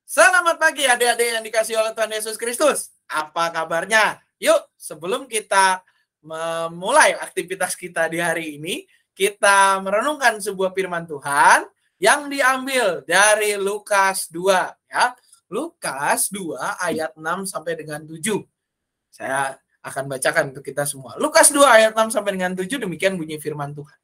Selamat pagi adik-adik yang dikasih oleh Tuhan Yesus Kristus. Apa kabarnya? Yuk, sebelum kita memulai aktivitas kita di hari ini, kita merenungkan sebuah firman Tuhan yang diambil dari Lukas 2. Ya. Lukas 2 ayat 6 sampai dengan 7. Saya akan bacakan untuk kita semua. Lukas 2 ayat 6 sampai dengan 7, demikian bunyi firman Tuhan.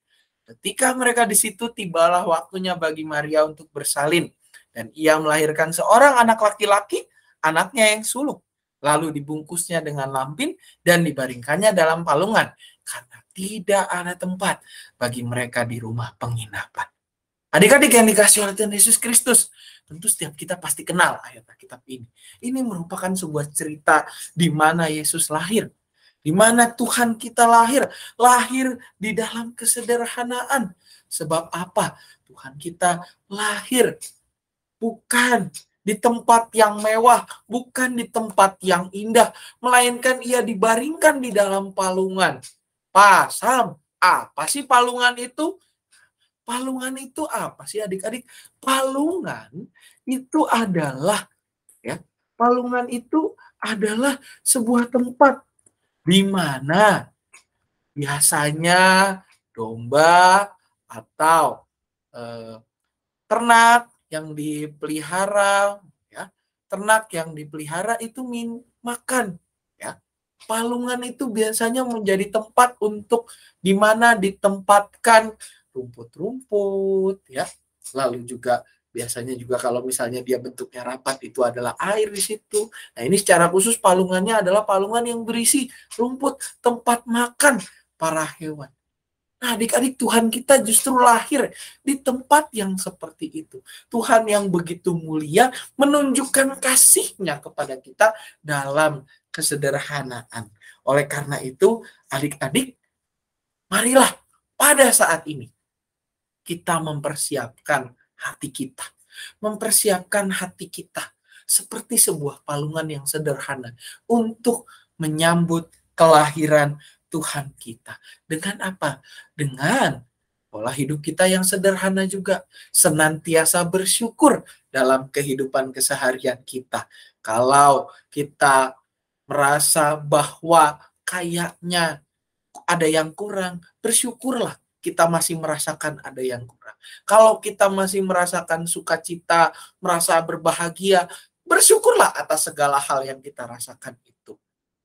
Ketika mereka di situ, tibalah waktunya bagi Maria untuk bersalin. Dan ia melahirkan seorang anak laki-laki, anaknya yang sulung. Lalu dibungkusnya dengan lampin dan dibaringkannya dalam palungan. Karena tidak ada tempat bagi mereka di rumah penginapan. Adik-adik yang dikasih oleh Tuhan Yesus Kristus, tentu setiap kita pasti kenal ayat Alkitab ini. Ini merupakan sebuah cerita di mana Yesus lahir. Di mana Tuhan kita lahir di dalam kesederhanaan. Sebab apa? Tuhan kita lahir bukan di tempat yang mewah, bukan di tempat yang indah, melainkan ia dibaringkan di dalam palungan. Sam, apa sih palungan itu? Palungan itu apa sih adik-adik? Palungan itu adalah palungan itu adalah sebuah tempat di mana biasanya domba atau ternak yang dipelihara, ternak yang dipelihara itu makan. Palungan itu biasanya menjadi tempat untuk di mana ditempatkan rumput-rumput, Lalu juga biasanya juga kalau misalnya dia bentuknya rapat itu adalah air di situ. Nah, ini secara khusus palungannya adalah palungan yang berisi rumput, tempat makan para hewan. Nah, adik-adik, Tuhan kita justru lahir di tempat yang seperti itu. Tuhan yang begitu mulia menunjukkan kasih-Nya kepada kita dalam kesederhanaan. Oleh karena itu, adik-adik, marilah pada saat ini kita mempersiapkan hati kita. Mempersiapkan hati kita seperti sebuah palungan yang sederhana untuk menyambut kelahiran Tuhan kita. Dengan apa? Dengan pola hidup kita yang sederhana juga. Senantiasa bersyukur dalam kehidupan keseharian kita. Kalau kita merasa bahwa kayaknya ada yang kurang, bersyukurlah kita masih merasakan ada yang kurang. Kalau kita masih merasakan sukacita, merasa berbahagia, bersyukurlah atas segala hal yang kita rasakan itu.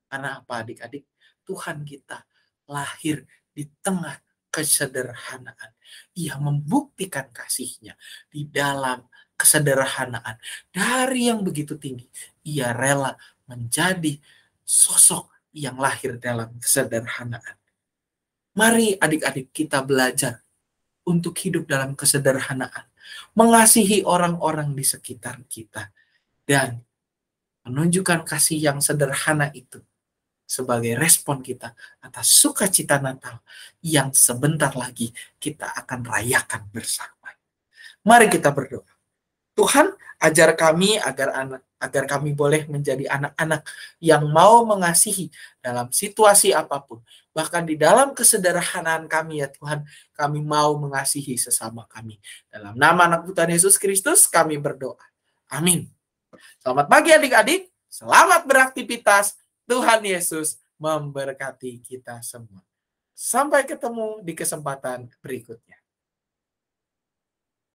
Karena apa adik-adik? Tuhan kita lahir di tengah kesederhanaan. Ia membuktikan kasih-Nya di dalam kesederhanaan. Dari yang begitu tinggi, ia rela menjadi sosok yang lahir dalam kesederhanaan. Mari adik-adik kita belajar untuk hidup dalam kesederhanaan. Mengasihi orang-orang di sekitar kita. Dan menunjukkan kasih yang sederhana itu sebagai respon kita atas sukacita Natal yang sebentar lagi kita akan rayakan bersama. Mari kita berdoa. Tuhan, ajar kami agar kami boleh menjadi anak-anak yang mau mengasihi dalam situasi apapun. Bahkan di dalam kesederhanaan kami ya Tuhan, kami mau mengasihi sesama kami. Dalam nama anak Tuhan Yesus Kristus kami berdoa. Amin. Selamat pagi adik-adik. Selamat beraktivitas. Tuhan Yesus memberkati kita semua. Sampai ketemu di kesempatan berikutnya.